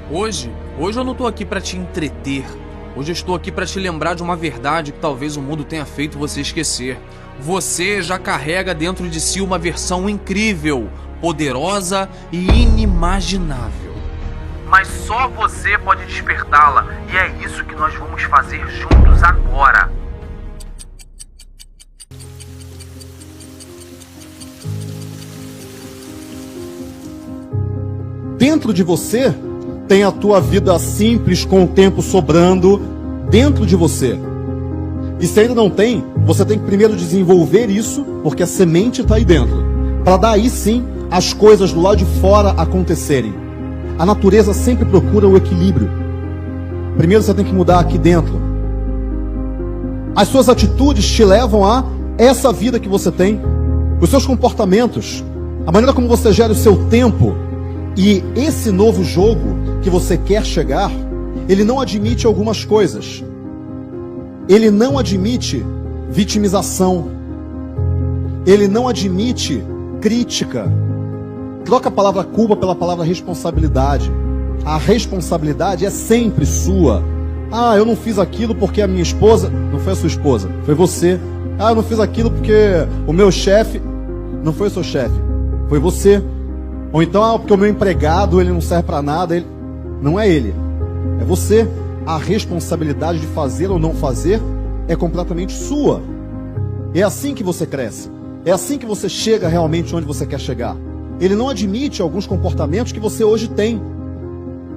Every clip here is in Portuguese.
Hoje eu não tô aqui pra te entreter. Hoje eu estou aqui pra te lembrar de uma verdade que talvez o mundo tenha feito você esquecer. Você já carrega dentro de si uma versão incrível, poderosa e inimaginável. Mas só você pode despertá-la, e é isso que nós vamos fazer juntos agora. Dentro de você tem a tua vida simples, com o tempo sobrando dentro de você. E se ainda não tem, você tem que primeiro desenvolver isso, porque a semente está aí dentro, para daí sim as coisas do lado de fora acontecerem. A natureza sempre procura o equilíbrio. Primeiro você tem que mudar aqui dentro. As suas atitudes te levam a essa vida que você tem, os seus comportamentos, a maneira como você gera o seu tempo. E esse novo jogo que você quer chegar, ele não admite algumas coisas. Ele não admite vitimização. Ele não admite crítica. Troca a palavra culpa pela palavra responsabilidade. A responsabilidade é sempre sua. Ah, eu não fiz aquilo porque a minha esposa... Não foi a sua esposa, foi você. Ah, eu não fiz aquilo porque o meu chefe... Não foi o seu chefe, foi você. Ou então, porque o meu empregado, ele não serve para nada. Não é ele, é você. A responsabilidade de fazer ou não fazer é completamente sua. É assim que você cresce. É assim que você chega realmente onde você quer chegar. Ele não admite alguns comportamentos que você hoje tem.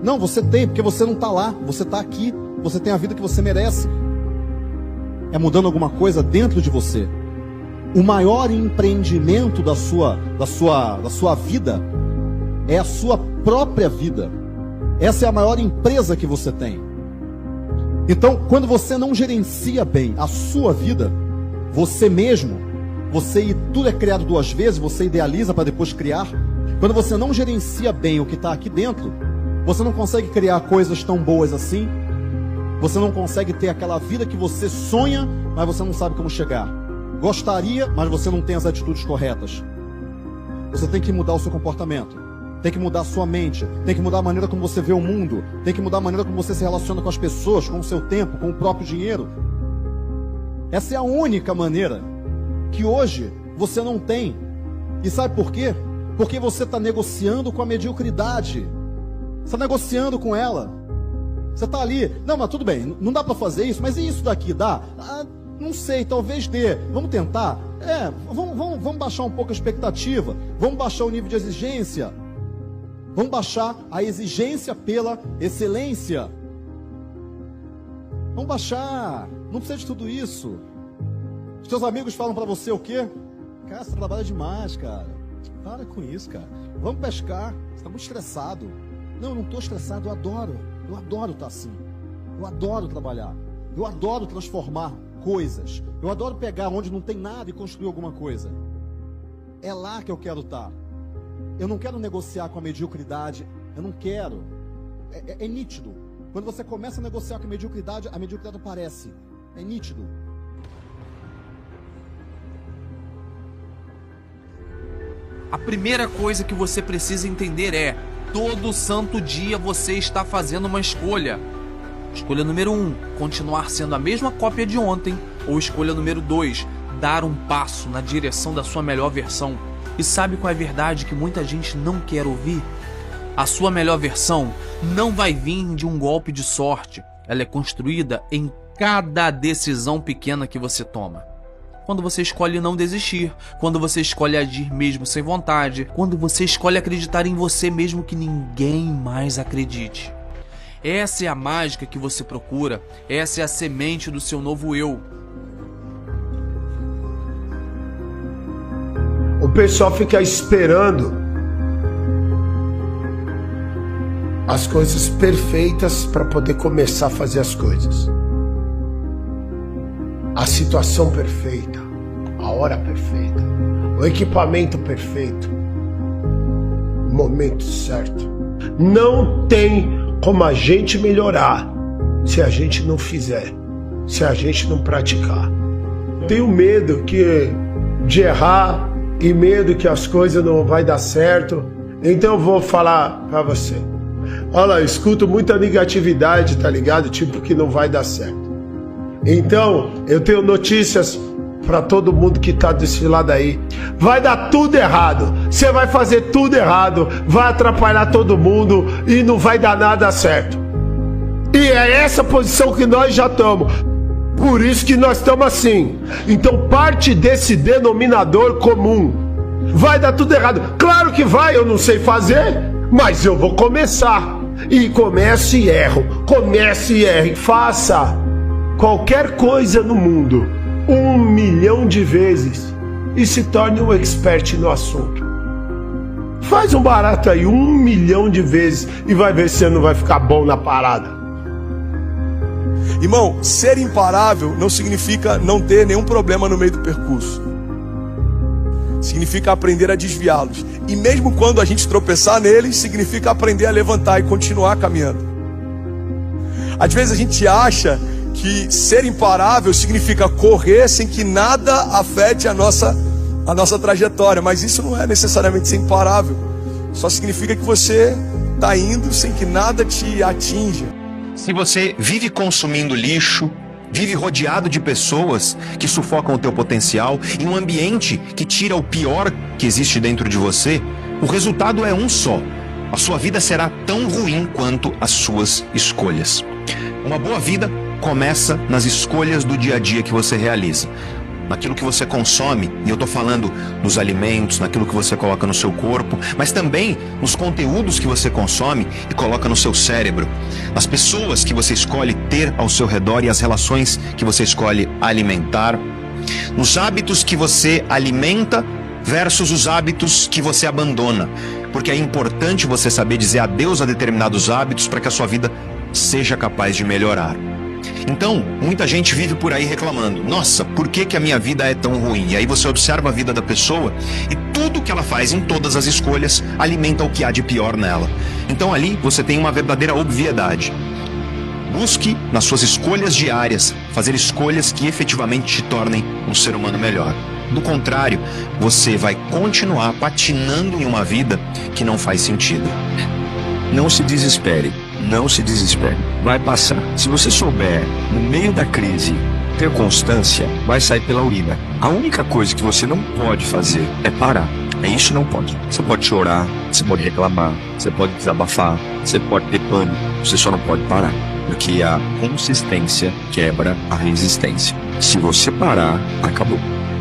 Não, você tem, porque você não está lá. Você está aqui. Você tem a vida que você merece. É mudando alguma coisa dentro de você. O maior empreendimento da sua vida é a sua própria vida. Essa é a maior empresa que você tem. Então, quando você não gerencia bem a sua vida, você mesmo, tudo é criado duas vezes, você idealiza para depois criar. Quando você não gerencia bem o que está aqui dentro, você não consegue criar coisas tão boas assim. Você não consegue ter aquela vida que você sonha, mas você não sabe como chegar. Gostaria, mas você não tem as atitudes corretas. Você tem que mudar o seu comportamento. Tem que mudar a sua mente. Tem que mudar a maneira como você vê o mundo. Tem que mudar a maneira como você se relaciona com as pessoas, com o seu tempo, com o próprio dinheiro. Essa é a única maneira que hoje você não tem. E sabe por quê? Porque você está negociando com a mediocridade. Você está negociando com ela. Você está ali. Não, mas tudo bem, não dá para fazer isso. Mas e isso daqui, dá? Não sei, talvez dê. Vamos tentar? Vamos baixar um pouco a expectativa. Vamos baixar o nível de exigência. Vamos baixar a exigência pela excelência. Vamos baixar. Não precisa de tudo isso. Os seus amigos falam pra você o quê? Cara, você trabalha demais, cara. Para com isso, cara. Vamos pescar. Você tá muito estressado. Não, eu não tô estressado, eu adoro. Eu adoro estar assim. Eu adoro trabalhar. Eu adoro transformar coisas. Eu adoro pegar onde não tem nada e construir alguma coisa. É lá que eu quero estar. Eu não quero negociar com a mediocridade. Eu não quero. É nítido. Quando você começa a negociar com a mediocridade aparece. É nítido. A primeira coisa que você precisa entender é: todo santo dia você está fazendo uma escolha. Escolha número 1, continuar sendo a mesma cópia de ontem. Ou escolha número 2, dar um passo na direção da sua melhor versão. E sabe qual é a verdade que muita gente não quer ouvir? A sua melhor versão não vai vir de um golpe de sorte. Ela é construída em cada decisão pequena que você toma. Quando você escolhe não desistir, quando você escolhe agir mesmo sem vontade, quando você escolhe acreditar em você mesmo que ninguém mais acredite. Essa é a mágica que você procura, essa é a semente do seu novo eu. O pessoal fica esperando as coisas perfeitas para poder começar a fazer as coisas. A situação perfeita, a hora perfeita, o equipamento perfeito, o momento certo. Não tem como a gente melhorar se a gente não fizer, se a gente não praticar. Tenho medo de errar e medo que as coisas não vai dar certo. Então eu vou falar para você. Olha lá, eu escuto muita negatividade, tá ligado? Tipo que não vai dar certo. Então, eu tenho notícias para todo mundo que tá desse lado aí. Vai dar tudo errado. Você vai fazer tudo errado, vai atrapalhar todo mundo e não vai dar nada certo. E é essa posição que nós já estamos. Por isso que nós estamos assim. Então parte desse denominador comum. Vai dar tudo errado. Claro que vai, eu não sei fazer, mas eu vou começar. E comece e erro. Comece e erre. Faça qualquer coisa no mundo 1 milhão de vezes e se torne um expert no assunto. Faz um barato aí 1 milhão de vezes e vai ver se você não vai ficar bom na parada. Irmão, ser imparável não significa não ter nenhum problema no meio do percurso. Significa aprender a desviá-los. E mesmo quando a gente tropeçar neles, significa aprender a levantar e continuar caminhando. Às vezes a gente acha que ser imparável significa correr sem que nada afete a nossa trajetória. Mas isso não é necessariamente ser imparável. Só significa que você está indo sem que nada te atinja. Se você vive consumindo lixo, vive rodeado de pessoas que sufocam o teu potencial, em um ambiente que tira o pior que existe dentro de você, o resultado é um só. A sua vida será tão ruim quanto as suas escolhas. Uma boa vida começa nas escolhas do dia a dia que você realiza. Naquilo que você consome, e eu estou falando nos alimentos, naquilo que você coloca no seu corpo, mas também nos conteúdos que você consome e coloca no seu cérebro, nas pessoas que você escolhe ter ao seu redor e as relações que você escolhe alimentar, nos hábitos que você alimenta versus os hábitos que você abandona, porque é importante você saber dizer adeus a determinados hábitos para que a sua vida seja capaz de melhorar. Então, muita gente vive por aí reclamando: nossa, por que a minha vida é tão ruim? E aí você observa a vida da pessoa e tudo que ela faz em todas as escolhas alimenta o que há de pior nela. Então ali você tem uma verdadeira obviedade. Busque nas suas escolhas diárias fazer escolhas que efetivamente te tornem um ser humano melhor. Do contrário, você vai continuar patinando em uma vida que não faz sentido. Não se desespere. Não se desespere. Vai passar. Se você souber, no meio da crise, ter constância, vai sair pela urina. A única coisa que você não pode fazer é parar. É isso, não pode. Você pode chorar, você pode reclamar, você pode desabafar, você pode ter pânico. Você só não pode parar. Porque a consistência quebra a resistência. Se você parar, acabou.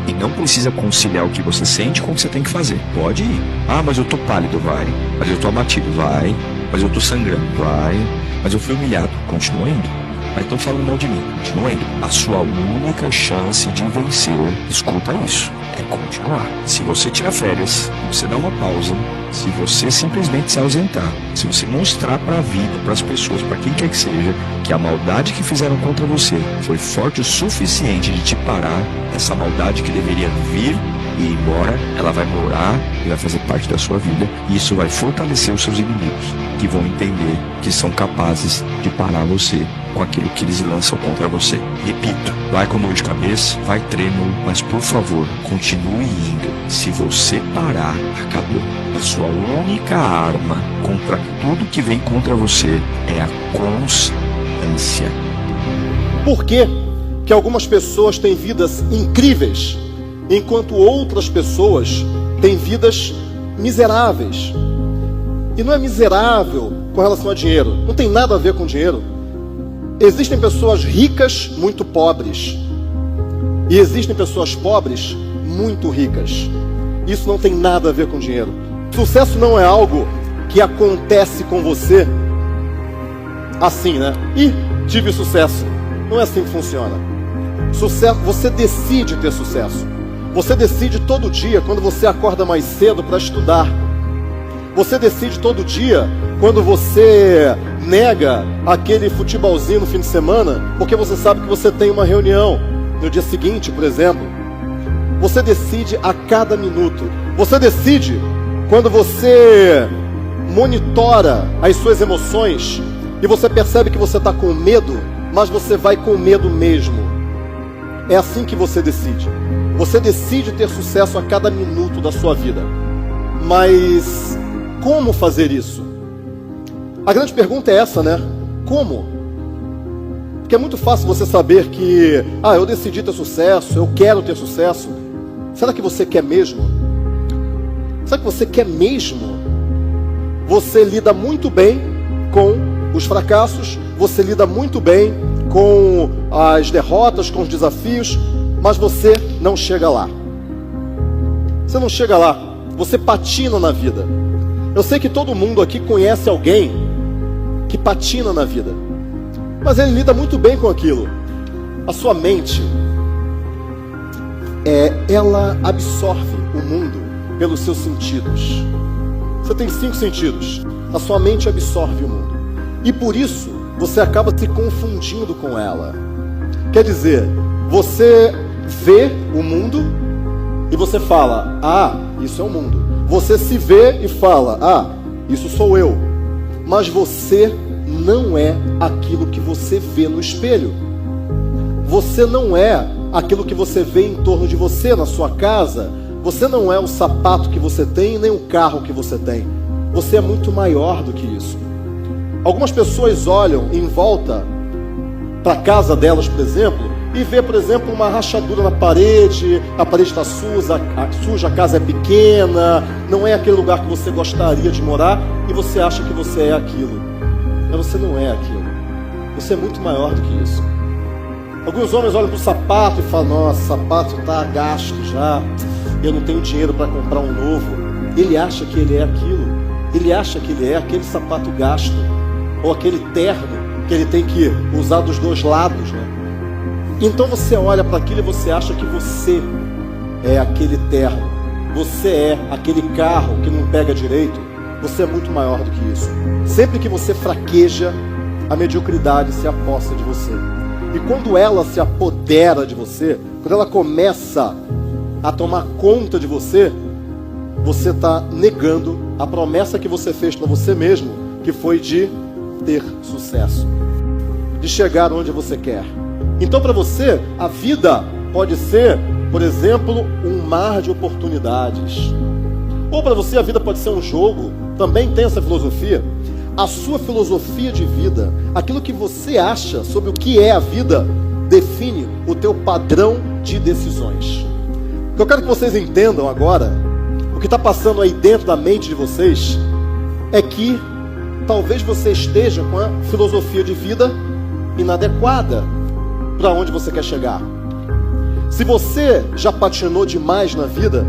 E não precisa conciliar o que você sente com o que você tem que fazer. Pode ir. Ah, mas eu tô pálido, vai. Mas eu tô abatido, vai. Mas eu tô sangrando, vai. Mas eu fui humilhado, continua indo. Mas estão falando mal de mim, continua indo. A sua única chance de vencer, escuta isso, é continuar. Se você tirar férias, você dá uma pausa, se você simplesmente se ausentar, se você mostrar para a vida, para as pessoas, para quem quer que seja, que a maldade que fizeram contra você foi forte o suficiente de te parar, essa maldade que deveria vir e ir embora, ela vai morar e vai fazer parte da sua vida, e isso vai fortalecer os seus inimigos, que vão entender que são capazes de parar você com aquilo que eles lançam contra você. Repito, vai com dor de cabeça, vai trêmulo, mas por favor, continue indo. Se você parar, acabou. A sua única arma contra tudo que vem contra você é a constância. Por que que algumas pessoas têm vidas incríveis, enquanto outras pessoas têm vidas miseráveis? E não é miserável com relação a dinheiro, não tem nada a ver com dinheiro. Existem pessoas ricas muito pobres, e existem pessoas pobres muito ricas. Isso não tem nada a ver com dinheiro. Sucesso não é algo que acontece com você assim, né? E tive sucesso. Não é assim que funciona. Sucesso, você decide ter sucesso. Você decide todo dia quando você acorda mais cedo para estudar. Você decide todo dia quando você nega aquele futebolzinho no fim de semana porque você sabe que você tem uma reunião no dia seguinte, por exemplo. Você decide a cada minuto. Você decide quando você monitora as suas emoções e você percebe que você está com medo, mas você vai com medo mesmo. É assim que você decide. Você decide ter sucesso a cada minuto da sua vida. Mas como fazer isso? A grande pergunta é essa, né? Como? Porque é muito fácil você saber que, eu decidi ter sucesso, eu quero ter sucesso. Será que você quer mesmo? Será que você quer mesmo? Você lida muito bem com os fracassos, você lida muito bem com as derrotas, com os desafios, mas você não chega lá. Você não chega lá, você patina na vida. Eu sei que todo mundo aqui conhece alguém que patina na vida, mas ele lida muito bem com aquilo. A sua mente, ela absorve o mundo pelos seus sentidos. Você tem 5 sentidos. A sua mente absorve o mundo. E por isso, você acaba se confundindo com ela. Quer dizer, você vê o mundo e você fala, isso é o mundo. Você se vê e fala, isso sou eu. Mas você não é aquilo que você vê no espelho. Você não é aquilo que você vê em torno de você, na sua casa. Você não é o sapato que você tem, nem o carro que você tem. Você é muito maior do que isso. Algumas pessoas olham em volta para a casa delas, por exemplo, e vê, por exemplo, uma rachadura na parede, a parede está suja, a casa é pequena, não é aquele lugar que você gostaria de morar, e você acha que você é aquilo. Mas você não é aquilo. Você é muito maior do que isso. Alguns homens olham para o sapato e falam, nossa, o sapato está gasto já, eu não tenho dinheiro para comprar um novo. Ele acha que ele é aquilo. Ele acha que ele é aquele sapato gasto, ou aquele terno que ele tem que usar dos 2 lados, né? Então você olha para aquilo e você acha que você é aquele terno, você é aquele carro que não pega direito. Você é muito maior do que isso. Sempre que você fraqueja, a mediocridade se aposta de você. E quando ela se apodera de você, quando ela começa a tomar conta de você, você está negando a promessa que você fez para você mesmo, que foi de ter sucesso, de chegar onde você quer. Então, para você, a vida pode ser, por exemplo, um mar de oportunidades. Ou para você, a vida pode ser um jogo. Também tem essa filosofia. A sua filosofia de vida, aquilo que você acha sobre o que é a vida, define o teu padrão de decisões. O que eu quero que vocês entendam agora, o que está passando aí dentro da mente de vocês, é que talvez você esteja com a filosofia de vida inadequada para onde você quer chegar. Se você já patinou demais na vida,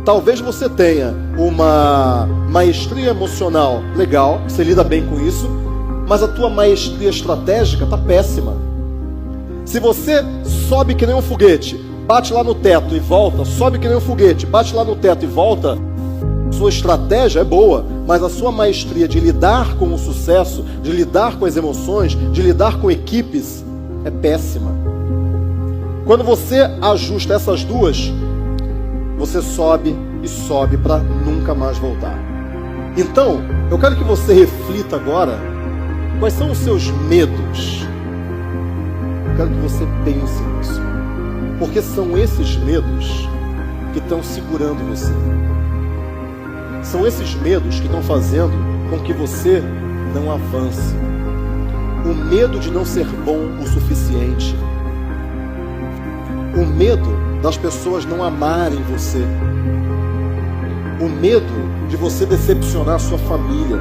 talvez você tenha uma maestria emocional legal, você lida bem com isso, mas a tua maestria estratégica está péssima. Se você sobe que nem um foguete, bate lá no teto e volta, sobe que nem um foguete, bate lá no teto e volta, sua estratégia é boa, mas a sua maestria de lidar com o sucesso, de lidar com as emoções, de lidar com equipes, é péssima. Quando você ajusta essas duas, você sobe e sobe para nunca mais voltar. Então, eu quero que você reflita agora quais são os seus medos. Eu quero que você pense nisso, porque são esses medos que estão segurando você. São esses medos que estão fazendo com que você não avance. O medo de não ser bom o suficiente. O medo das pessoas não amarem você. O medo de você decepcionar sua família,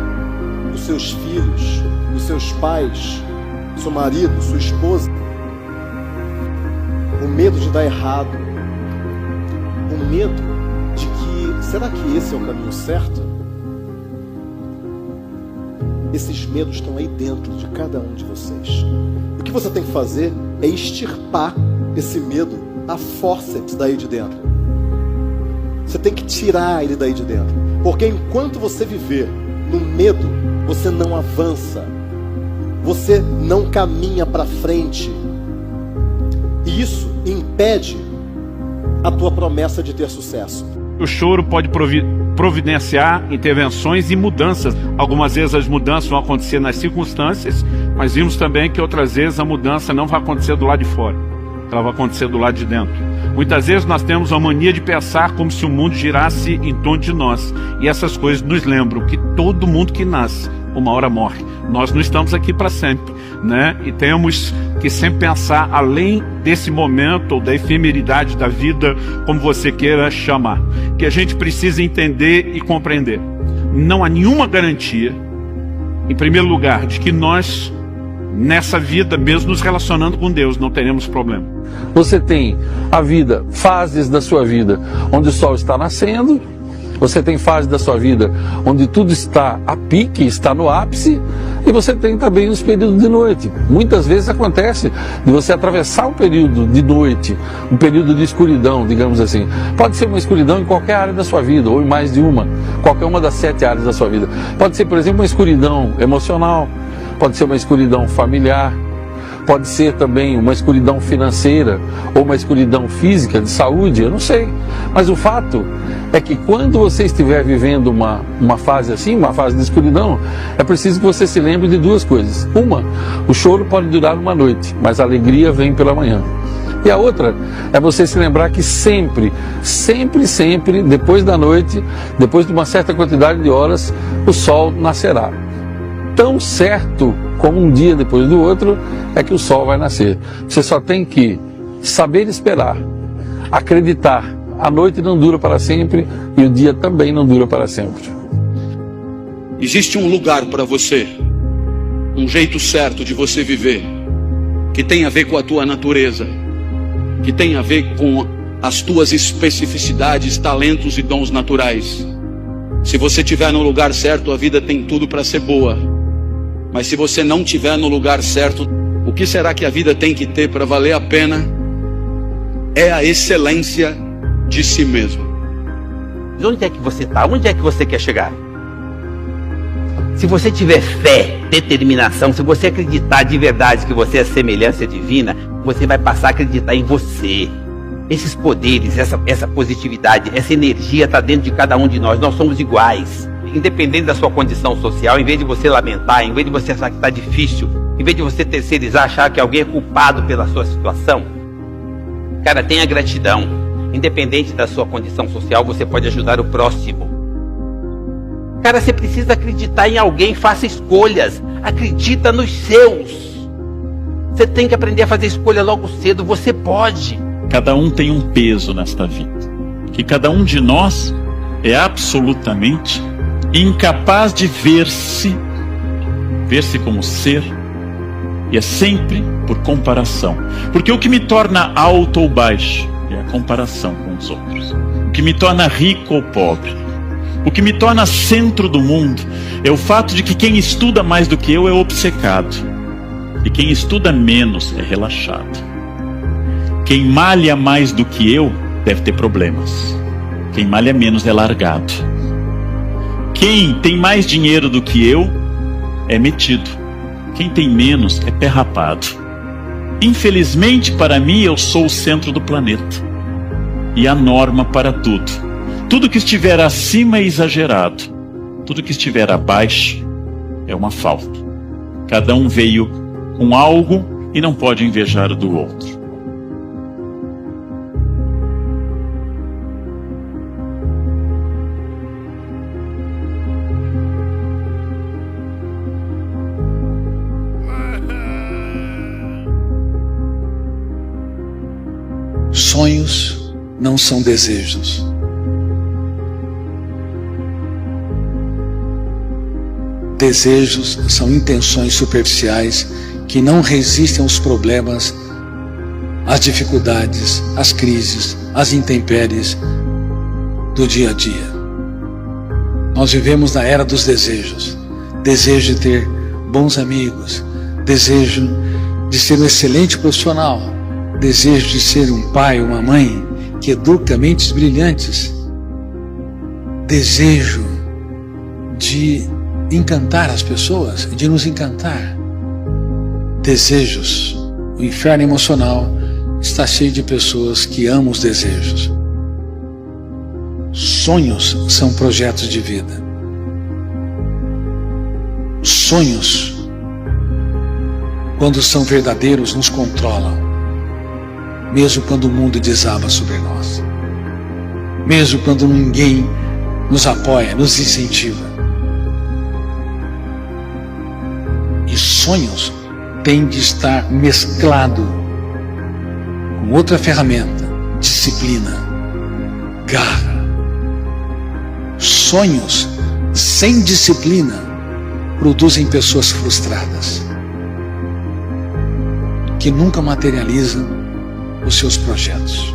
os seus filhos, os seus pais, seu marido, sua esposa. O medo de dar errado. O medo de que, será que esse é o caminho certo? Esses medos estão aí dentro de cada um de vocês. O que você tem que fazer é extirpar esse medo a fórceps daí de dentro. Você tem que tirar ele daí de dentro. Porque enquanto você viver no medo, você não avança. Você não caminha para frente. E isso impede a tua promessa de ter sucesso. O choro pode providenciar intervenções e mudanças. Algumas vezes as mudanças vão acontecer nas circunstâncias, mas vimos também que outras vezes a mudança não vai acontecer do lado de fora. Ela vai acontecer do lado de dentro. Muitas vezes nós temos a mania de pensar como se o mundo girasse em torno de nós. E essas coisas nos lembram que todo mundo que nasce uma hora morre. Nós não estamos aqui para sempre, né? E temos que sempre pensar além desse momento ou da efemeridade da vida, como você queira chamar, que a gente precisa entender e compreender. Não há nenhuma garantia, em primeiro lugar, de que nós, nessa vida, mesmo nos relacionando com Deus, não teremos problema. Você tem a vida, fases da sua vida, onde o sol está nascendo. Você tem fases da sua vida onde tudo está a pique, está no ápice, e você tem também os períodos de noite. Muitas vezes acontece de você atravessar um período de noite, um período de escuridão, digamos assim. Pode ser uma escuridão em qualquer área da sua vida, ou em mais de uma, qualquer uma das 7 áreas da sua vida. Pode ser, por exemplo, uma escuridão emocional, pode ser uma escuridão familiar, pode ser também uma escuridão financeira ou uma escuridão física, de saúde, eu não sei. Mas o fato é que quando você estiver vivendo uma fase assim, uma fase de escuridão, é preciso que você se lembre de 2 coisas. Uma, o choro pode durar uma noite, mas a alegria vem pela manhã. E a outra é você se lembrar que sempre, depois da noite, depois de uma certa quantidade de horas, o sol nascerá. Tão certo como um dia depois do outro é que o sol vai nascer. Você só tem que saber esperar, acreditar. A noite não dura para sempre e o dia também não dura para sempre. Existe um lugar para você, um jeito certo de você viver, que tem a ver com a tua natureza, que tem a ver com as tuas especificidades, talentos e dons naturais. Se você estiver no lugar certo, a vida tem tudo para ser boa. Mas se você não estiver no lugar certo, o que será que a vida tem que ter para valer a pena? É a excelência de si mesmo. Onde é que você está? Onde é que você quer chegar? Se você tiver fé, determinação, se você acreditar de verdade que você é semelhança divina, você vai passar a acreditar em você. Esses poderes, essa positividade, essa energia está dentro de cada um de nós. Nós somos iguais. Independente da sua condição social, em vez de você lamentar, em vez de você achar que está difícil, em vez de você terceirizar, achar que alguém é culpado pela sua situação, cara, tenha gratidão. Independente da sua condição social, você pode ajudar o próximo. Cara, você precisa acreditar em alguém, faça escolhas. Acredita nos seus. Você tem que aprender a fazer escolha logo cedo, você pode. Cada um tem um peso nesta vida. Que cada um de nós é absolutamente incapaz de ver-se como ser, e é sempre por comparação. Porque o que me torna alto ou baixo é a comparação com os outros. O que me torna rico ou pobre, o que me torna centro do mundo, é o fato de que quem estuda mais do que eu é obcecado, e quem estuda menos é relaxado. Quem malha mais do que eu deve ter problemas. Quem malha menos é largado. Quem tem mais dinheiro do que eu é metido. Quem tem menos é pé rapado. Infelizmente para mim eu sou o centro do planeta e a norma para tudo. Tudo que estiver acima é exagerado. Tudo que estiver abaixo é uma falta. Cada um veio com algo e não pode invejar o do outro. Sonhos não são desejos. Desejos são intenções superficiais que não resistem aos problemas, às dificuldades, às crises, às intempéries do dia a dia. Nós vivemos na era dos desejos. Desejo de ter bons amigos, desejo de ser um excelente profissional, desejo de ser um pai ou uma mãe que educa mentes brilhantes, desejo de encantar as pessoas, de nos encantar. Desejos. O inferno emocional está cheio de pessoas que amam os desejos. Sonhos são projetos de vida. Sonhos, quando são verdadeiros, nos controlam. Mesmo quando o mundo desaba sobre nós. Mesmo quando ninguém nos apoia, nos incentiva. sonhos tem de estar mesclado com outra ferramenta: disciplina, garra. Sonhos sem disciplina produzem pessoas frustradas, que nunca materializam os seus projetos.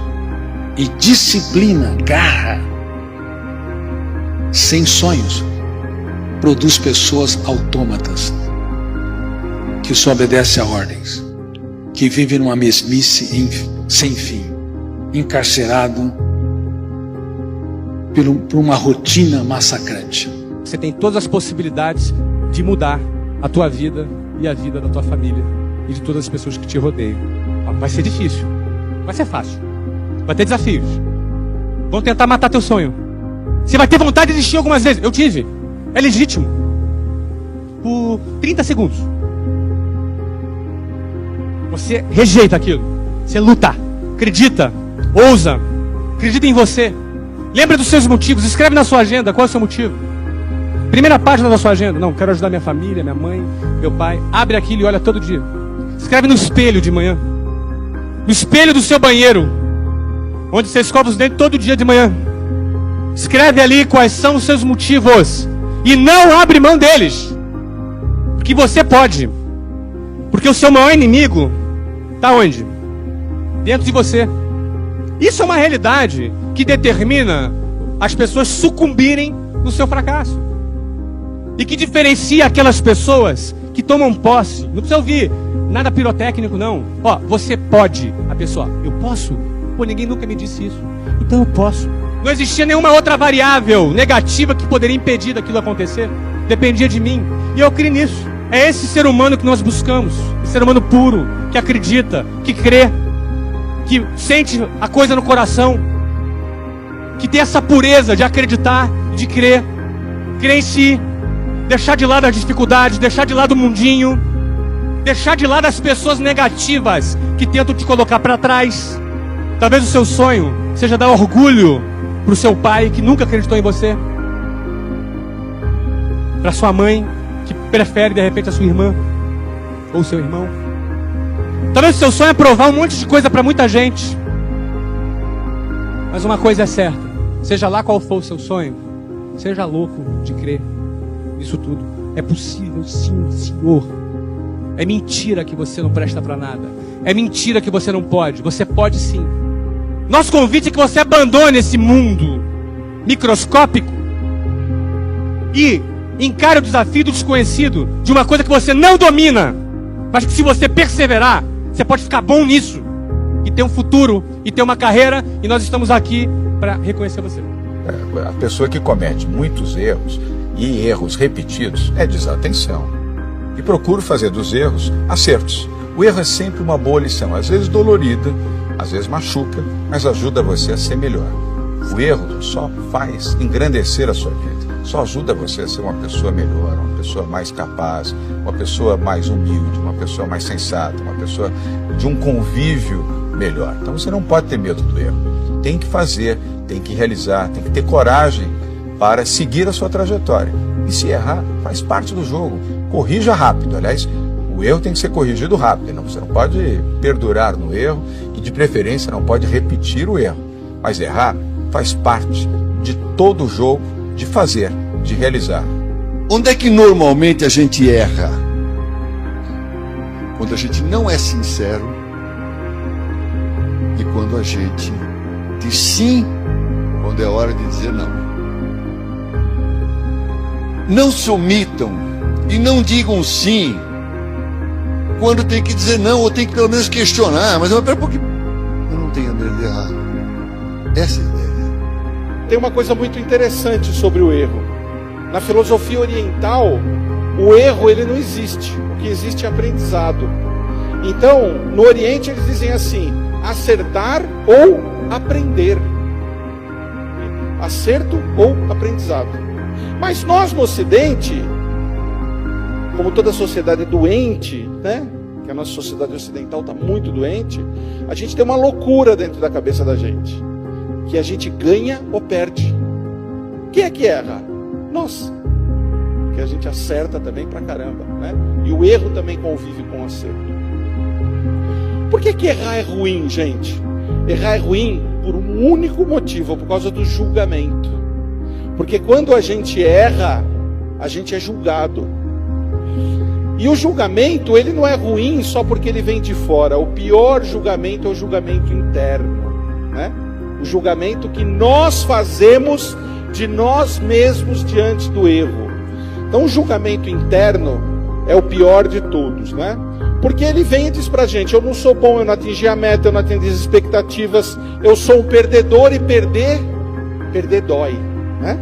E disciplina, garra, sem sonhos, produz pessoas autômatas, que só obedecem a ordens, que vivem numa mesmice sem fim, encarcerado por uma rotina massacrante. Você tem todas as possibilidades de mudar a tua vida e a vida da tua família e de todas as pessoas que te rodeiam. Vai ser difícil, vai ser fácil, vai ter desafios, vão tentar matar teu sonho. Você vai ter vontade de desistir algumas vezes. Eu tive, é legítimo, por 30 segundos. Você rejeita aquilo, você luta, acredita, ousa, acredita em você. Lembra dos seus motivos, escreve na sua agenda qual é o seu motivo. Primeira página da sua agenda: não, quero ajudar minha família, minha mãe, meu pai. Abre aquilo e olha todo dia. Escreve no espelho de manhã, no espelho do seu banheiro, onde você escova os dentes todo dia de manhã. Escreve ali quais são os seus motivos e não abre mão deles, porque você pode. Porque o seu maior inimigo está onde? Dentro de você. Isso é uma realidade que determina as pessoas sucumbirem no seu fracasso. E que diferencia aquelas pessoas que tomam posse. Não precisa ouvir nada pirotécnico, não. Ó, você pode. A pessoa: eu posso? Pô, ninguém nunca me disse isso. Então eu posso. Não existia nenhuma outra variável negativa que poderia impedir daquilo acontecer. Dependia de mim. E eu creio nisso. É esse ser humano que nós buscamos. Esse ser humano puro, que acredita, que crê, que sente a coisa no coração, que tem essa pureza de acreditar, de crer, crer em si, deixar de lado as dificuldades, deixar de lado o mundinho, deixar de lado as pessoas negativas que tentam te colocar para trás. Talvez o seu sonho seja dar orgulho para o seu pai, que nunca acreditou em você, para sua mãe, que prefere de repente a sua irmã ou seu irmão. Talvez o seu sonho é provar um monte de coisa para muita gente. Mas uma coisa é certa: seja lá qual for o seu sonho, seja louco de crer. Isso tudo é possível, sim, Senhor. É mentira que você não presta para nada. É mentira que você não pode. Você pode sim. Nosso convite é que você abandone esse mundo microscópico e encare o desafio do desconhecido, de uma coisa que você não domina, mas que, se você perseverar, você pode ficar bom nisso e ter um futuro e ter uma carreira. E nós estamos aqui para reconhecer você. A pessoa que comete muitos erros e erros repetidos é desatenção. E procuro fazer dos erros acertos. O erro é sempre uma boa lição, às vezes dolorida, às vezes machuca, mas ajuda você a ser melhor. O erro só faz engrandecer a sua vida, só ajuda você a ser uma pessoa melhor, uma pessoa mais capaz, uma pessoa mais humilde, uma pessoa mais sensata, uma pessoa de um convívio melhor. Então você não pode ter medo do erro. Tem que fazer, tem que realizar, tem que ter coragem para seguir a sua trajetória. E se errar, faz parte do jogo. Corrija rápido. Aliás, o erro tem que ser corrigido rápido. Você não pode perdurar no erro e, de preferência, não pode repetir o erro. Mas errar faz parte de todo o jogo, de fazer, de realizar. Onde é que normalmente a gente erra? Quando a gente não é sincero e quando a gente diz sim quando é hora de dizer não. Não se omitam e não digam sim quando tem que dizer não, ou tem que pelo menos questionar. Mas pera um pouquinho, eu não tenho medo de errar. Essa é a ideia. Tem uma coisa muito interessante sobre o erro. Na filosofia oriental, o erro ele não existe. O que existe é aprendizado. Então, no Oriente eles dizem assim: acertar ou aprender. Acerto ou aprendizado. Mas nós no Ocidente, como toda sociedade doente, né? Que a nossa sociedade ocidental está muito doente, a gente tem uma loucura dentro da cabeça da gente. Que a gente ganha ou perde. Quem é que erra? Nós. porque a gente acerta também pra caramba, né? E o erro também convive com o acerto. Por que errar é ruim, gente? Errar é ruim por um único motivo, por causa do julgamento. Porque quando a gente erra, a gente é julgado. E o julgamento, ele não é ruim só porque ele vem de fora. O pior julgamento é o julgamento interno, né? O julgamento que nós fazemos de nós mesmos diante do erro. Então o julgamento interno é o pior de todos, né? Porque ele vem e diz pra gente: eu não sou bom, eu não atingi a meta, eu não atendi as expectativas, eu sou um perdedor, e perder dói, né?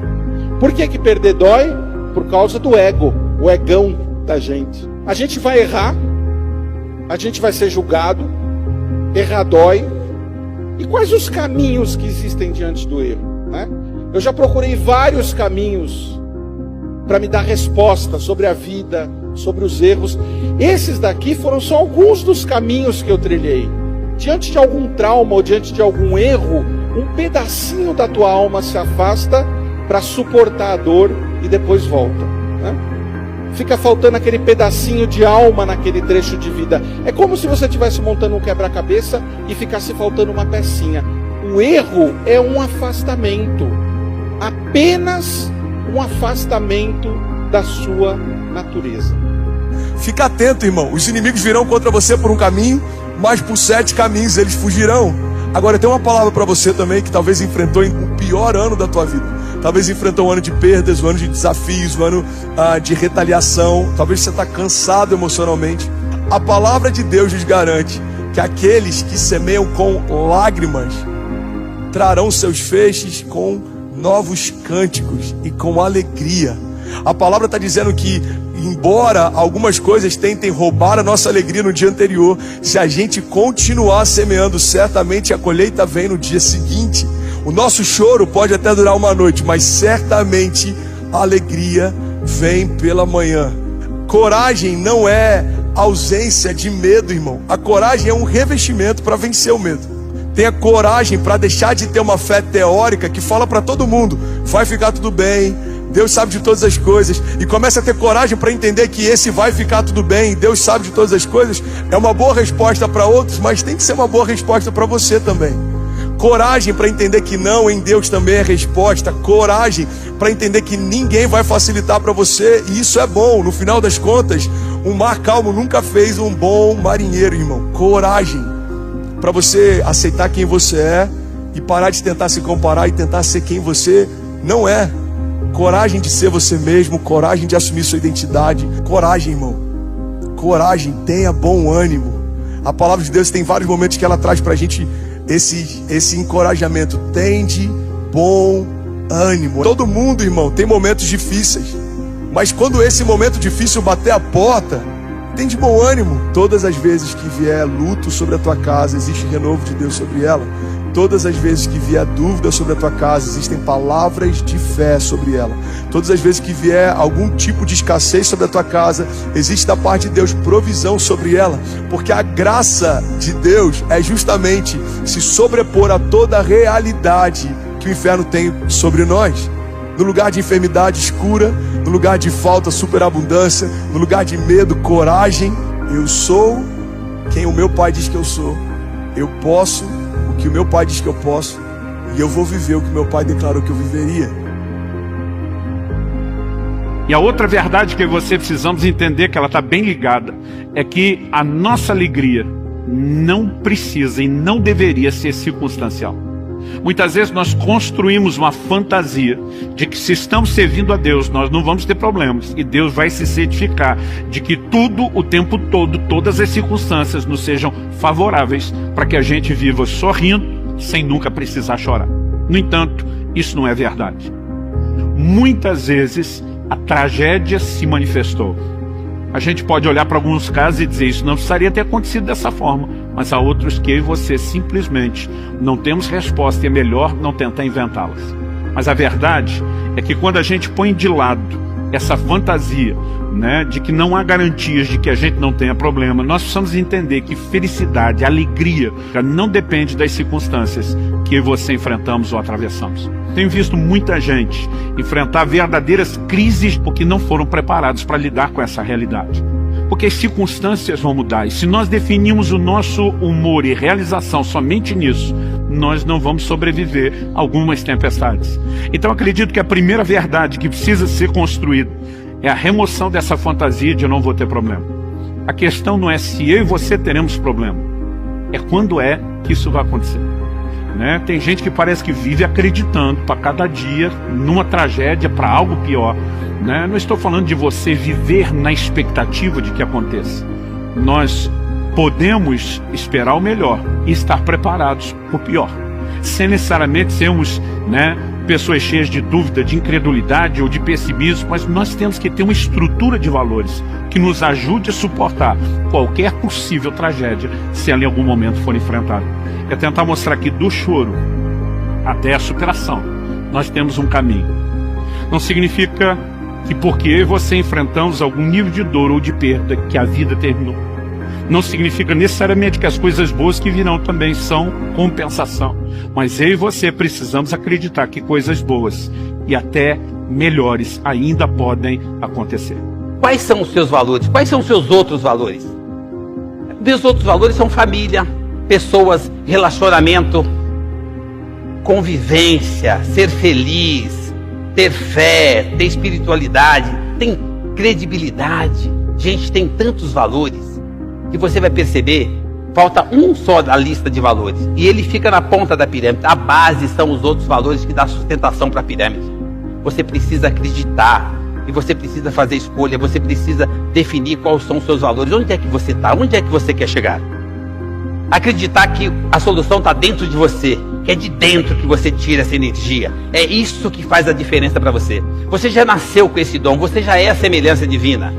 Por que perder dói? Por causa do ego, o egão da gente. A gente vai errar, a gente vai ser julgado, errar dói. E quais os caminhos que existem diante do erro, né? Eu já procurei vários caminhos para me dar resposta sobre a vida, sobre os erros. Esses daqui foram só alguns dos caminhos que eu trilhei. Diante de algum trauma ou diante de algum erro, um pedacinho da tua alma se afasta para suportar a dor e depois volta, né? Fica faltando aquele pedacinho de alma naquele trecho de vida. É como se você estivesse montando um quebra-cabeça e ficasse faltando uma pecinha. O erro é um afastamento, apenas um afastamento da sua natureza. Fica atento, irmão. Os inimigos virão contra você por um caminho, mas por 7 caminhos eles fugirão. Agora tem uma palavra para você também, que talvez enfrentou o pior ano da tua vida. Talvez enfrentou um ano de perdas, um ano de desafios, um ano de retaliação. Talvez você está cansado emocionalmente. A palavra de Deus nos garante que aqueles que semeiam com lágrimas trarão seus feixes com novos cânticos e com alegria. A palavra está dizendo que, embora algumas coisas tentem roubar a nossa alegria no dia anterior, se a gente continuar semeando, certamente a colheita vem no dia seguinte. O nosso choro pode até durar uma noite, mas certamente a alegria vem pela manhã. Coragem não é ausência de medo, irmão. A coragem é um revestimento para vencer o medo. Tenha coragem para deixar de ter uma fé teórica que fala para todo mundo: vai ficar tudo bem, Deus sabe de todas as coisas. E comece a ter coragem para entender que esse vai ficar tudo bem, Deus sabe de todas as coisas, é uma boa resposta para outros, mas tem que ser uma boa resposta para você também. Coragem para entender que não em Deus também é resposta. Coragem para entender que ninguém vai facilitar para você, e isso é bom. No final das contas, um mar calmo nunca fez um bom marinheiro, irmão. Coragem para você aceitar quem você é e parar de tentar se comparar e tentar ser quem você não é. Coragem de ser você mesmo, coragem de assumir sua identidade. Coragem, irmão. Coragem, tenha bom ânimo. A palavra de Deus tem vários momentos que ela traz pra gente esse encorajamento. Tende bom ânimo. Todo mundo, irmão, tem momentos difíceis, mas quando esse momento difícil bater a porta, tende bom ânimo. Todas as vezes que vier luto sobre a tua casa, existe renovo de Deus sobre ela. Todas as vezes que vier dúvida sobre a tua casa, existem palavras de fé sobre ela. Todas as vezes que vier algum tipo de escassez sobre a tua casa, existe da parte de Deus provisão sobre ela. Porque a graça de Deus é justamente se sobrepor a toda a realidade que o inferno tem sobre nós. No lugar de enfermidade, escura. No lugar de falta, superabundância. No lugar de medo, coragem. Eu sou quem o meu Pai diz que eu sou. Eu posso o que o meu Pai diz que eu posso, e eu vou viver o que meu Pai declarou que eu viveria. E a outra verdade que você precisamos entender, que ela está bem ligada, é que a nossa alegria não precisa e não deveria ser circunstancial. Muitas vezes nós construímos uma fantasia de que, se estamos servindo a Deus, nós não vamos ter problemas, e Deus vai se certificar de que tudo, o tempo todo, todas as circunstâncias nos sejam favoráveis para que a gente viva sorrindo sem nunca precisar chorar. No entanto, isso não é verdade. Muitas vezes a tragédia se manifestou. A gente pode olhar para alguns casos e dizer: isso não precisaria ter acontecido dessa forma. Mas há outros que eu e você simplesmente não temos resposta, e é melhor não tentar inventá-las. Mas a verdade é que quando a gente põe de lado essa fantasia, né, de que não há garantias de que a gente não tenha problema, nós precisamos entender que felicidade, alegria, não depende das circunstâncias que você enfrentamos ou atravessamos. Tenho visto muita gente enfrentar verdadeiras crises porque não foram preparados para lidar com essa realidade. Porque as circunstâncias vão mudar. E se nós definirmos o nosso humor e realização somente nisso, nós não vamos sobreviver a algumas tempestades. Então acredito que a primeira verdade que precisa ser construída é a remoção dessa fantasia de eu não vou ter problema. A questão não é se eu e você teremos problema, é quando é que isso vai acontecer. Né? Tem gente que parece que vive acreditando para cada dia numa tragédia, para algo pior. Né? Não estou falando de você viver na expectativa de que aconteça. Nós podemos esperar o melhor e estar preparados para o pior, sem necessariamente sermos, né, pessoas cheias de dúvida, de incredulidade ou de pessimismo, mas nós temos que ter uma estrutura de valores que nos ajude a suportar qualquer possível tragédia, se ela em algum momento for enfrentada. É tentar mostrar que do choro até a superação nós temos um caminho. Não significa que porque eu e você enfrentamos algum nível de dor ou de perda que a vida terminou. Não significa necessariamente que as coisas boas que virão também são compensação. Mas eu e você precisamos acreditar que coisas boas e até melhores ainda podem acontecer. Quais são os seus valores? Quais são os seus outros valores? Meus outros valores são família, pessoas, relacionamento, convivência, ser feliz, ter fé, ter espiritualidade, tem credibilidade. Gente, tem tantos valores que você vai perceber, falta um só da lista de valores. E ele fica na ponta da pirâmide. A base são os outros valores que dão sustentação para a pirâmide. Você precisa acreditar. E você precisa fazer escolha. Você precisa definir quais são os seus valores. Onde é que você está? Onde é que você quer chegar? Acreditar que a solução está dentro de você. Que é de dentro que você tira essa energia. É isso que faz a diferença para você. Você já nasceu com esse dom. Você já é a semelhança divina.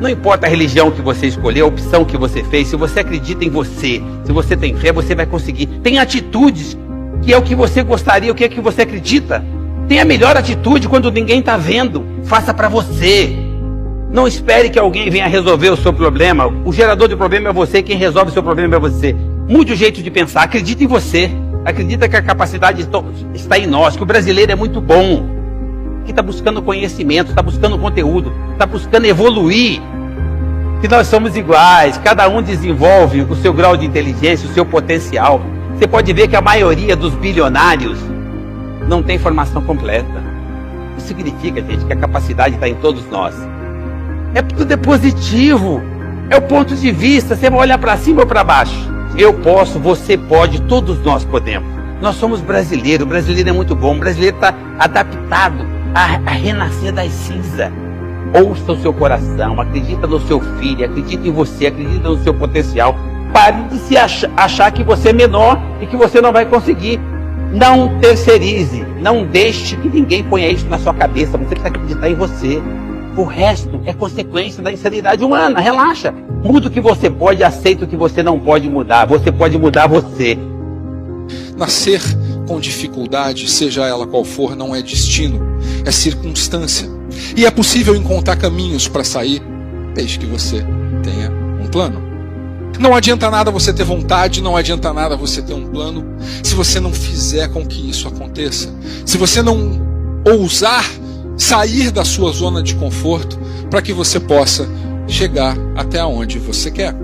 Não importa a religião que você escolheu, a opção que você fez, se você acredita em você, se você tem fé, você vai conseguir. Tem atitudes que é o que você gostaria, o que é que você acredita. Tem a melhor atitude quando ninguém está vendo. Faça para você. Não espere que alguém venha resolver o seu problema. O gerador de problema é você, quem resolve o seu problema é você. Mude o jeito de pensar, acredita em você. Acredita que a capacidade está em nós, que o brasileiro é muito bom. Que está buscando conhecimento, está buscando conteúdo, está buscando evoluir, que nós somos iguais, cada um desenvolve o seu grau de inteligência, o seu potencial. Você pode ver que a maioria dos bilionários não tem formação completa. Isso significa, gente, que a capacidade está em todos nós. Tudo é positivo, é o ponto de vista, você vai olhar para cima ou para baixo. Eu posso, você pode, todos nós podemos. Nós somos brasileiros, o brasileiro é muito bom, o brasileiro está adaptado a renascer das cinzas. Ouça o seu coração, acredita no seu filho, acredita em você, acredita no seu potencial. Pare de se achar que você é menor e que você não vai conseguir. Não terceirize, não deixe que ninguém ponha isso na sua cabeça. Você precisa acreditar em você. O resto é consequência da insanidade humana. Relaxa. Muda o que você pode, aceita o que você não pode mudar. Você pode mudar você. Nascer com dificuldade, seja ela qual for, não é destino, é circunstância. E é possível encontrar caminhos para sair, desde que você tenha um plano. Não adianta nada você ter vontade, não adianta nada você ter um plano, se você não fizer com que isso aconteça. Se você não ousar sair da sua zona de conforto para que você possa chegar até onde você quer.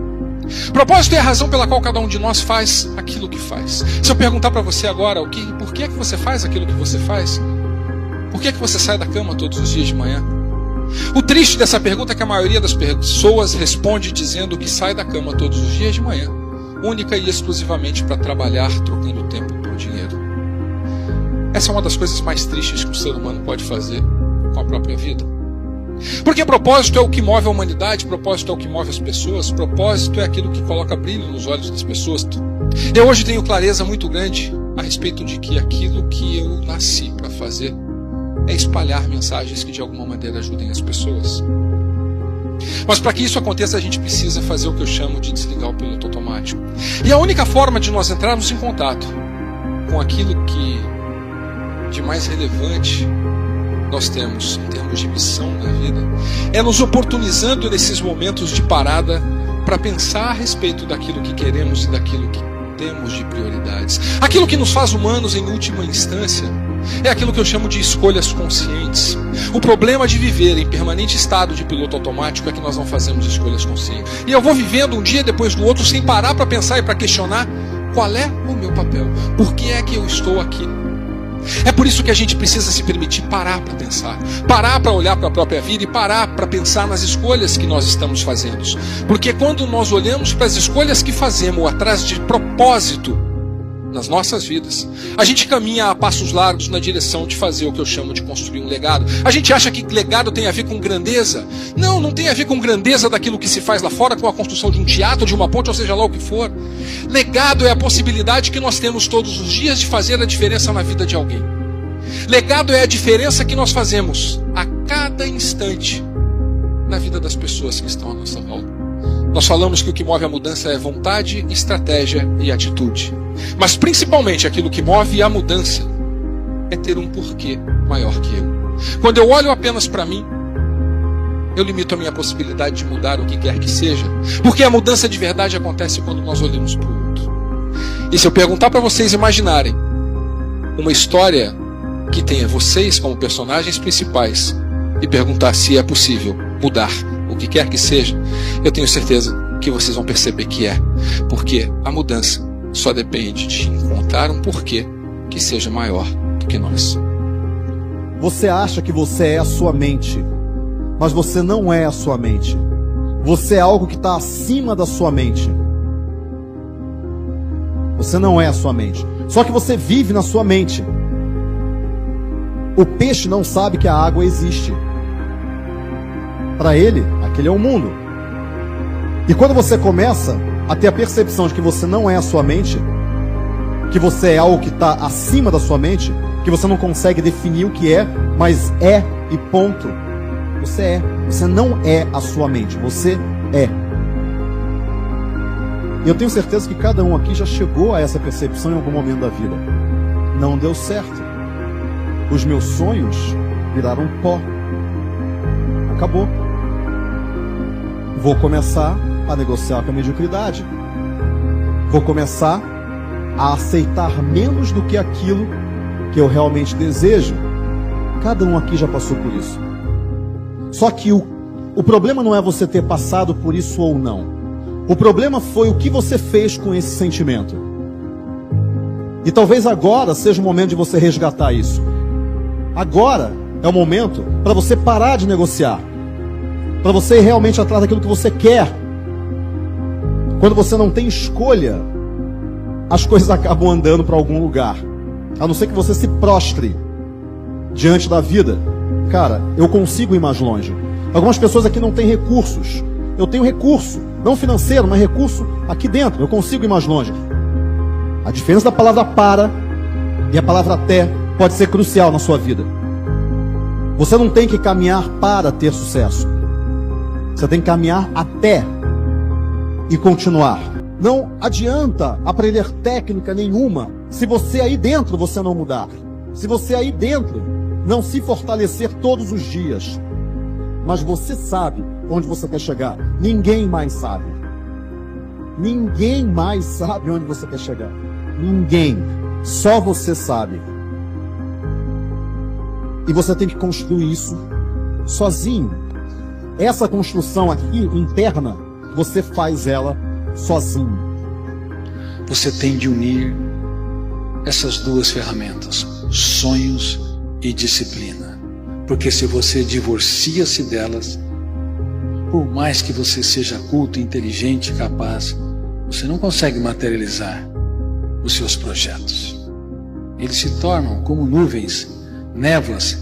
Propósito é a razão pela qual cada um de nós faz aquilo que faz. Se eu perguntar para você agora por que é que você faz aquilo que você faz, por que é que você sai da cama todos os dias de manhã? O triste dessa pergunta é que a maioria das pessoas responde dizendo que sai da cama todos os dias de manhã, única e exclusivamente para trabalhar, trocando tempo por dinheiro. Essa é uma das coisas mais tristes que o ser humano pode fazer com a própria vida. Porque propósito é o que move a humanidade, propósito é o que move as pessoas, propósito é aquilo que coloca brilho nos olhos das pessoas. Eu hoje tenho clareza muito grande a respeito de que aquilo que eu nasci para fazer é espalhar mensagens que de alguma maneira ajudem as pessoas. Mas para que isso aconteça, a gente precisa fazer o que eu chamo de desligar o piloto automático. E a única forma de nós entrarmos em contato com aquilo que de mais relevante nós temos em termos de missão na vida é nos oportunizando nesses momentos de parada para pensar a respeito daquilo que queremos e daquilo que temos de prioridades. Aquilo que nos faz humanos em última instância é aquilo que eu chamo de escolhas conscientes. O problema de viver em permanente estado de piloto automático é que nós não fazemos escolhas conscientes. E eu vou vivendo um dia depois do outro sem parar para pensar e para questionar qual é o meu papel. Por que é que eu estou aqui? É por isso que a gente precisa se permitir parar para pensar, parar para olhar para a própria vida e parar para pensar nas escolhas que nós estamos fazendo. Porque quando nós olhamos para as escolhas que fazemos atrás de propósito nas nossas vidas, a gente caminha a passos largos na direção de fazer o que eu chamo de construir um legado. A gente acha que legado tem a ver com grandeza. Não, não tem a ver com grandeza daquilo que se faz lá fora, com a construção de um teatro, de uma ponte, ou seja lá o que for. Legado é a possibilidade que nós temos todos os dias de fazer a diferença na vida de alguém. Legado é a diferença que nós fazemos a cada instante na vida das pessoas que estão à nossa volta. Nós falamos que o que move a mudança é vontade, estratégia e atitude. Mas principalmente aquilo que move a mudança é ter um porquê maior que eu. Quando eu olho apenas para mim, eu limito a minha possibilidade de mudar o que quer que seja. Porque a mudança de verdade acontece quando nós olhamos para o outro. E se eu perguntar para vocês imaginarem uma história que tenha vocês como personagens principais e perguntar se é possível mudar o que quer que seja, eu tenho certeza que vocês vão perceber que é. Porque a mudança só depende de encontrar um porquê que seja maior do que nós. Você acha que você é a sua mente, mas você não é a sua mente. Você é algo que está acima da sua mente. Você não é a sua mente. Só que você vive na sua mente. O peixe não sabe que a água existe. Para ele, aquele é o mundo. E quando você começa a ter a percepção de que você não é a sua mente, que você é algo que está acima da sua mente, que você não consegue definir o que é, mas é e ponto. Você é. Você não é a sua mente, você é. E eu tenho certeza que cada um aqui já chegou a essa percepção em algum momento da vida. Não deu certo. Os meus sonhos viraram pó. Acabou. Vou começar a negociar com a mediocridade. Vou começar a aceitar menos do que aquilo que eu realmente desejo. Cada um aqui já passou por isso. Só que o problema não é você ter passado por isso ou não. O problema foi o que você fez com esse sentimento. E talvez agora seja o momento de você resgatar isso. Agora é o momento para você parar de negociar. Para você ir realmente atrás daquilo que você quer. Quando você não tem escolha, as coisas acabam andando para algum lugar. A não ser que você se prostre diante da vida. Cara, eu consigo ir mais longe. Algumas pessoas aqui não têm recursos. Eu tenho recurso, não financeiro, mas recurso aqui dentro. Eu consigo ir mais longe. A diferença da palavra para e a palavra até pode ser crucial na sua vida. Você não tem que caminhar para ter sucesso. Você tem que caminhar até e continuar. Não adianta aprender técnica nenhuma se você aí dentro você não mudar. Se você aí dentro não se fortalecer todos os dias. Mas você sabe onde você quer chegar. Ninguém mais sabe. Ninguém mais sabe onde você quer chegar. Ninguém. Só você sabe. E você tem que construir isso sozinho. Essa construção aqui, interna, você faz ela sozinho. Você tem de unir essas duas ferramentas, sonhos e disciplina. Porque se você divorcia-se delas, por mais que você seja culto, inteligente e capaz, você não consegue materializar os seus projetos. Eles se tornam como nuvens, névoas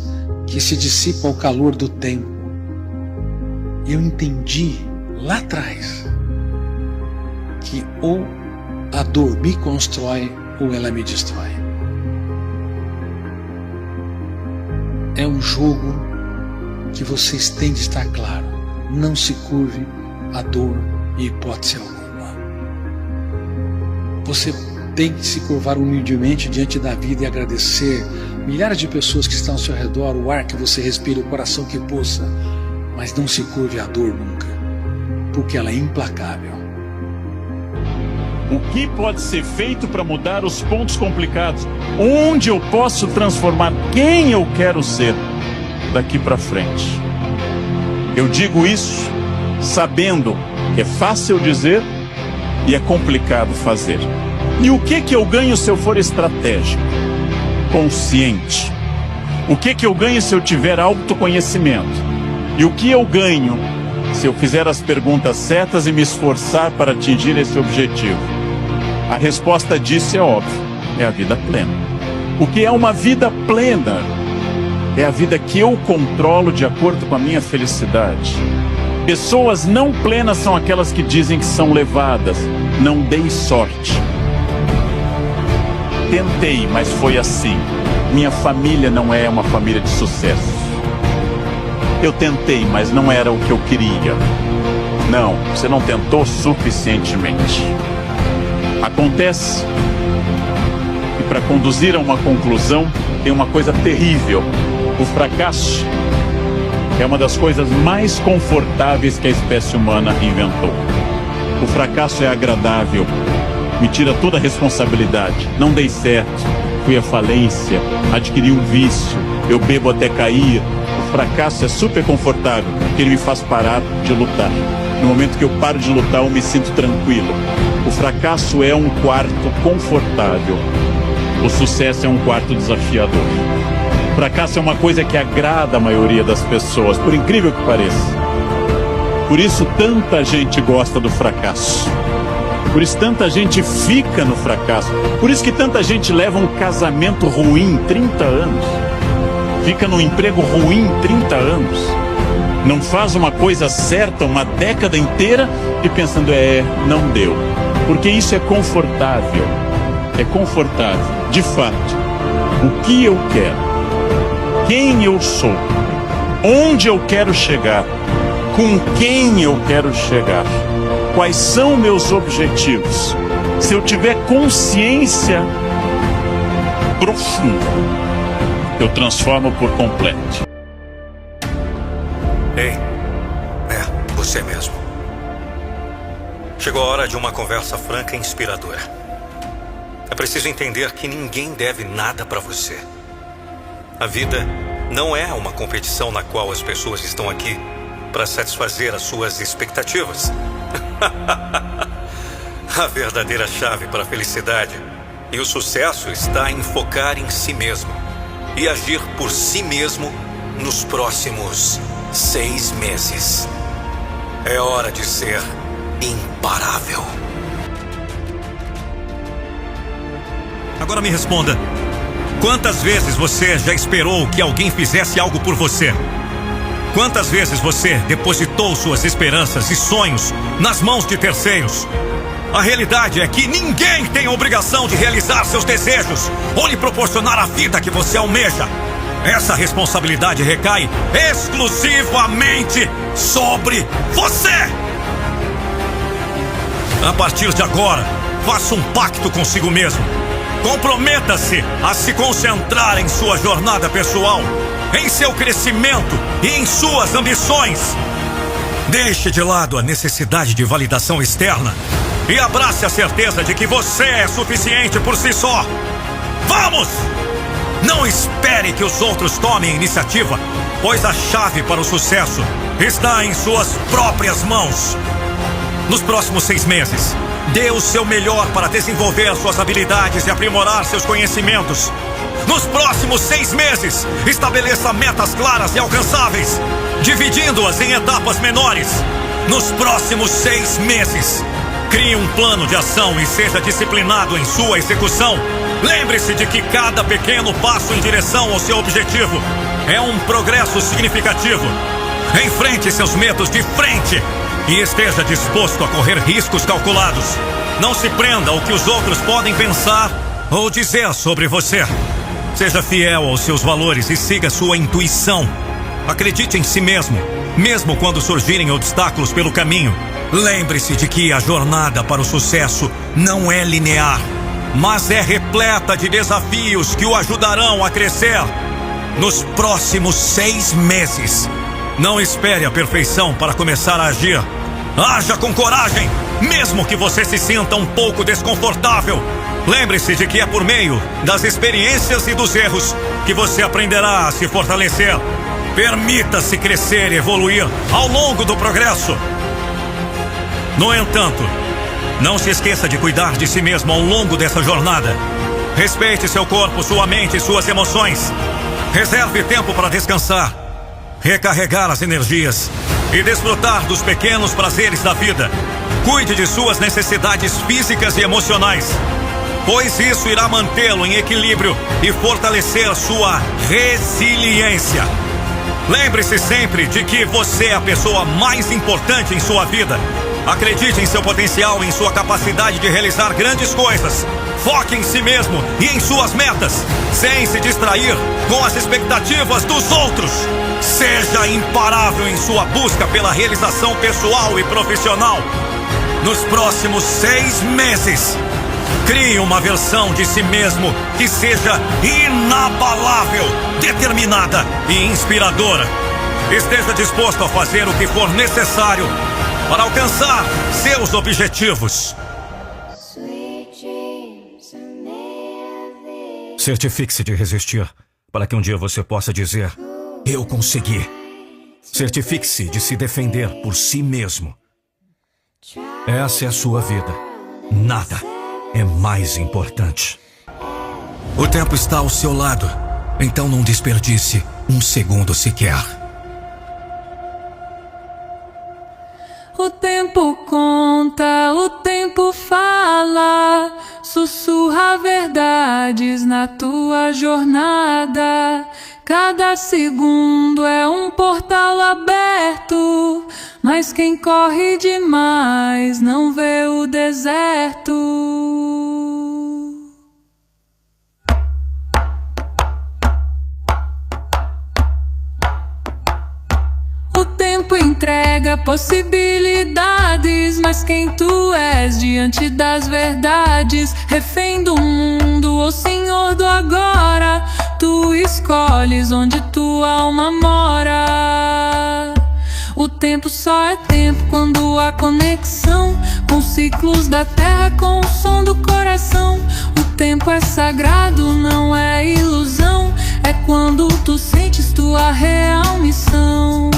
que se dissipam ao calor do tempo. Eu entendi lá atrás que ou a dor me constrói ou ela me destrói. É um jogo que vocês têm de estar claro. Não se curve a dor em hipótese alguma. Você tem que se curvar humildemente diante da vida e agradecer milhares de pessoas que estão ao seu redor, o ar que você respira, o coração que pulsa, mas não se curve à dor nunca, porque ela é implacável. O que pode ser feito para mudar os pontos complicados? Onde eu posso transformar quem eu quero ser daqui para frente? Eu digo isso sabendo que é fácil dizer e é complicado fazer. E o que eu ganho se eu for estratégico? Consciente. O que eu ganho se eu tiver autoconhecimento? E o que eu ganho se eu fizer as perguntas certas e me esforçar para atingir esse objetivo? A resposta disso é óbvia, é a vida plena. O que é uma vida plena? É a vida que eu controlo de acordo com a minha felicidade. Pessoas não plenas são aquelas que dizem que são levadas. Não dei sorte. Tentei, mas foi assim. Minha família não é uma família de sucesso. Eu tentei, mas não era o que eu queria. Não, você não tentou suficientemente. Acontece que para conduzir a uma conclusão tem uma coisa terrível. O fracasso é uma das coisas mais confortáveis que a espécie humana inventou. O fracasso é agradável, me tira toda a responsabilidade. Não dei certo, fui à falência, adquiri um vício, eu bebo até cair. O fracasso é super confortável, porque ele me faz parar de lutar. No momento que eu paro de lutar, eu me sinto tranquilo. O fracasso é um quarto confortável. O sucesso é um quarto desafiador. O fracasso é uma coisa que agrada a maioria das pessoas, por incrível que pareça. Por isso tanta gente gosta do fracasso. Por isso tanta gente fica no fracasso. Por isso que tanta gente leva um casamento ruim 30 anos. Fica num emprego ruim 30 anos. Não faz uma coisa certa uma década inteira e pensando, não deu. Porque isso é confortável. É confortável. De fato, o que eu quero, quem eu sou, onde eu quero chegar, com quem eu quero chegar, quais são meus objetivos. Se eu tiver consciência profunda, eu transformo por completo. Ei, você mesmo. Chegou a hora de uma conversa franca e inspiradora. É preciso entender que ninguém deve nada para você. A vida não é uma competição na qual as pessoas estão aqui para satisfazer as suas expectativas. A verdadeira chave para a felicidade e o sucesso está em focar em si mesmo e agir por si mesmo nos próximos 6 meses. É hora de ser imparável. Agora me responda. Quantas vezes você já esperou que alguém fizesse algo por você? Quantas vezes você depositou suas esperanças e sonhos nas mãos de terceiros? A realidade é que ninguém tem a obrigação de realizar seus desejos ou lhe proporcionar a vida que você almeja. Essa responsabilidade recai exclusivamente sobre você. A partir de agora, faça um pacto consigo mesmo. Comprometa-se a se concentrar em sua jornada pessoal, em seu crescimento e em suas ambições. Deixe de lado a necessidade de validação externa e abrace a certeza de que você é suficiente por si só. Vamos! Não espere que os outros tomem a iniciativa, pois a chave para o sucesso está em suas próprias mãos. Nos próximos 6 meses, dê o seu melhor para desenvolver suas habilidades e aprimorar seus conhecimentos. Nos próximos 6 meses, estabeleça metas claras e alcançáveis, dividindo-as em etapas menores. Nos próximos 6 meses, crie um plano de ação e seja disciplinado em sua execução. Lembre-se de que cada pequeno passo em direção ao seu objetivo é um progresso significativo. Enfrente seus medos de frente e esteja disposto a correr riscos calculados. Não se prenda ao que os outros podem pensar ou dizer sobre você. Seja fiel aos seus valores e siga sua intuição. Acredite em si mesmo, mesmo quando surgirem obstáculos pelo caminho. Lembre-se de que a jornada para o sucesso não é linear, mas é repetitiva. repleta de desafios que o ajudarão a crescer nos próximos 6 meses. Não espere a perfeição para começar a agir. Haja com coragem, mesmo que você se sinta um pouco desconfortável. Lembre-se de que é por meio das experiências e dos erros que você aprenderá a se fortalecer. Permita-se crescer e evoluir ao longo do progresso. No entanto, não se esqueça de cuidar de si mesmo ao longo dessa jornada. Respeite seu corpo, sua mente e suas emoções. Reserve tempo para descansar, recarregar as energias e desfrutar dos pequenos prazeres da vida. Cuide de suas necessidades físicas e emocionais, pois isso irá mantê-lo em equilíbrio e fortalecer sua resiliência. Lembre-se sempre de que você é a pessoa mais importante em sua vida. Acredite em seu potencial e em sua capacidade de realizar grandes coisas. Foque em si mesmo e em suas metas, sem se distrair com as expectativas dos outros. Seja imparável em sua busca pela realização pessoal e profissional. Nos próximos 6 meses, crie uma versão de si mesmo que seja inabalável, determinada e inspiradora. Esteja disposto a fazer o que for necessário para alcançar seus objetivos. Certifique-se de resistir, para que um dia você possa dizer: eu consegui. Certifique-se de se defender por si mesmo. Essa é a sua vida. Nada é mais importante. O tempo está ao seu lado, então não desperdice um segundo sequer. O tempo conta, o tempo fala, sussurra verdades na tua jornada. Cada segundo é um portal aberto, mas quem corre demais não vê o deserto. O tempo entrega possibilidades, mas quem tu és diante das verdades? Refém do mundo ou senhor do agora? Tu escolhes onde tua alma mora. O tempo só é tempo quando há conexão com os ciclos da terra, com o som do coração. O tempo é sagrado, não é ilusão. É quando tu sentes tua real missão.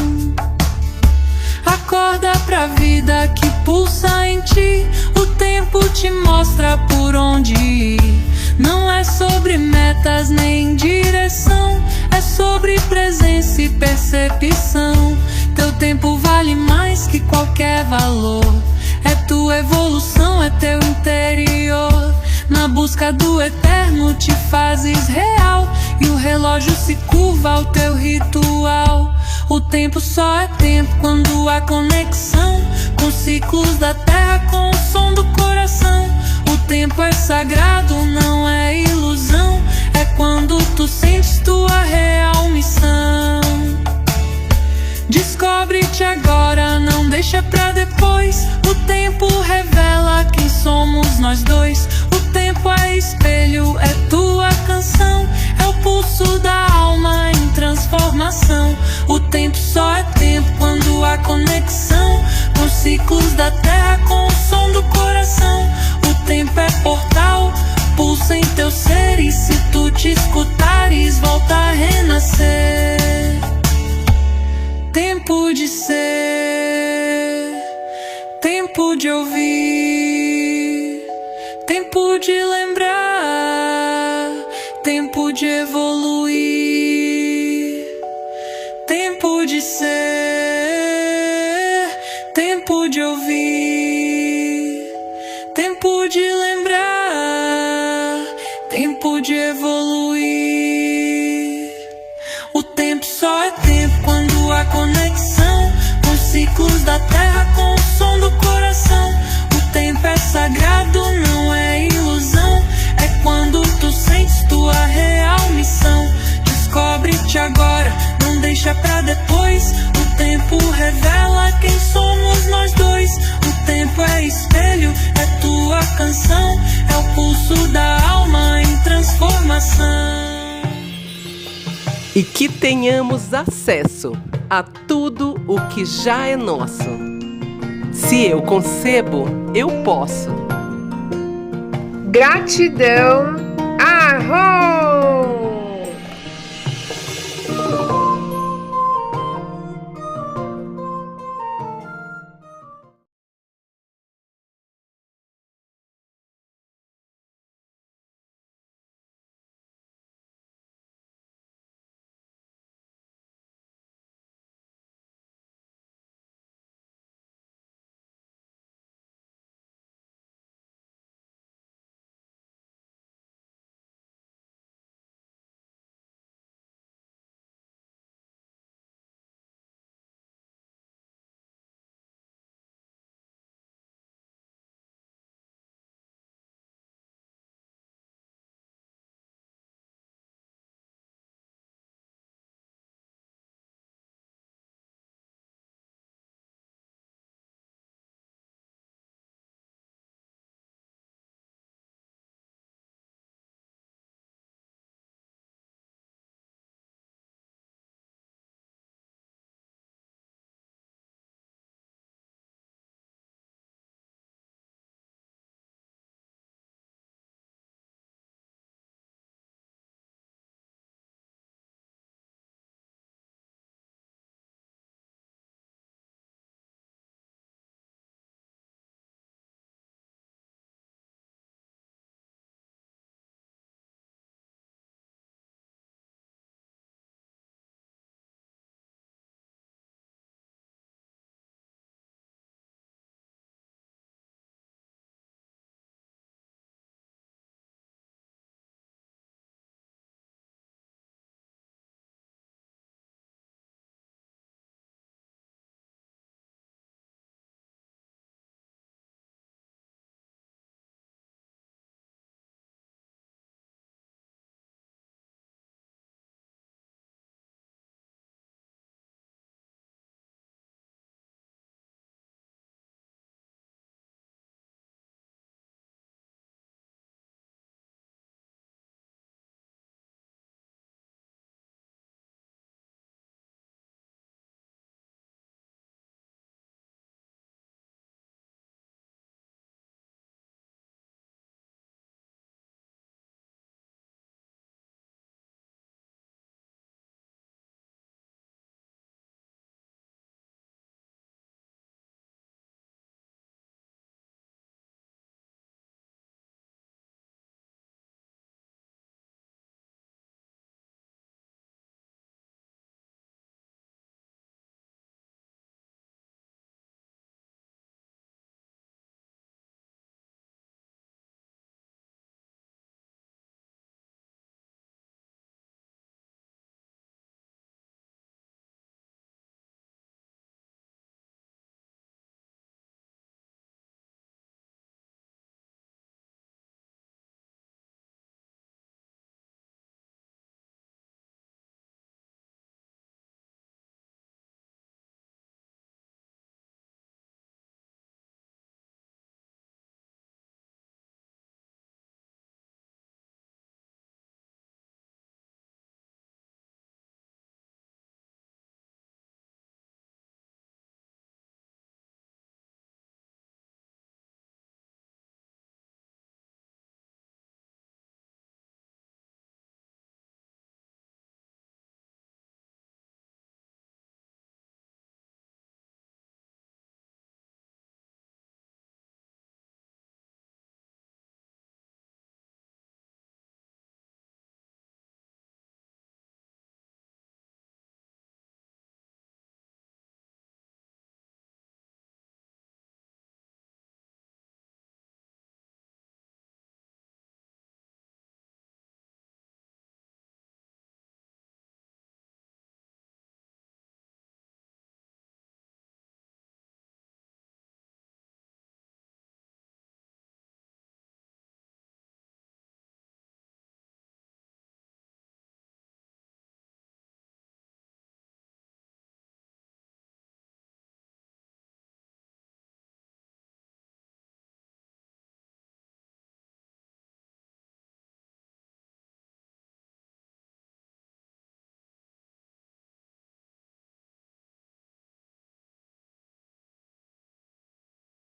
Acorda pra vida que pulsa em ti. O tempo te mostra por onde ir. Não é sobre metas nem direção, é sobre presença e percepção. Teu tempo vale mais que qualquer valor. É tua evolução, é teu interior. Na busca do eterno te fazes real, e o relógio se curva ao teu ritual. O tempo só é tempo quando há conexão com os ciclos da terra, com o som do coração. O tempo é sagrado, não é ilusão. É quando tu sentes tua real missão. Descobre-te agora, não deixa pra depois. O tempo revela quem somos nós dois. O tempo é espelho, é tua canção. É o pulso da alma em transformação. O tempo só é tempo quando há conexão com os ciclos da terra, com o som do coração. O tempo é portal, pulsa em teu ser, e se tu te escutares, volta a renascer. Tempo de ser, tempo de ouvir, tempo de lembrar, tempo de evoluir. Tempo de ser, tempo de ouvir, tempo de lembrar, tempo de evoluir. O tempo só é tempo quando há conexão com os ciclos da terra, com o som do coração. O tempo é sagrado, não é ilusão. É quando tu sentes tua real missão. Descobre-te agora, não deixa pra depois. O tempo revela quem somos nós dois. O tempo é espelho, é tua canção. É o pulso da alma em e que tenhamos acesso a tudo o que já é nosso. Se eu concebo, eu posso. Gratidão. Arroz!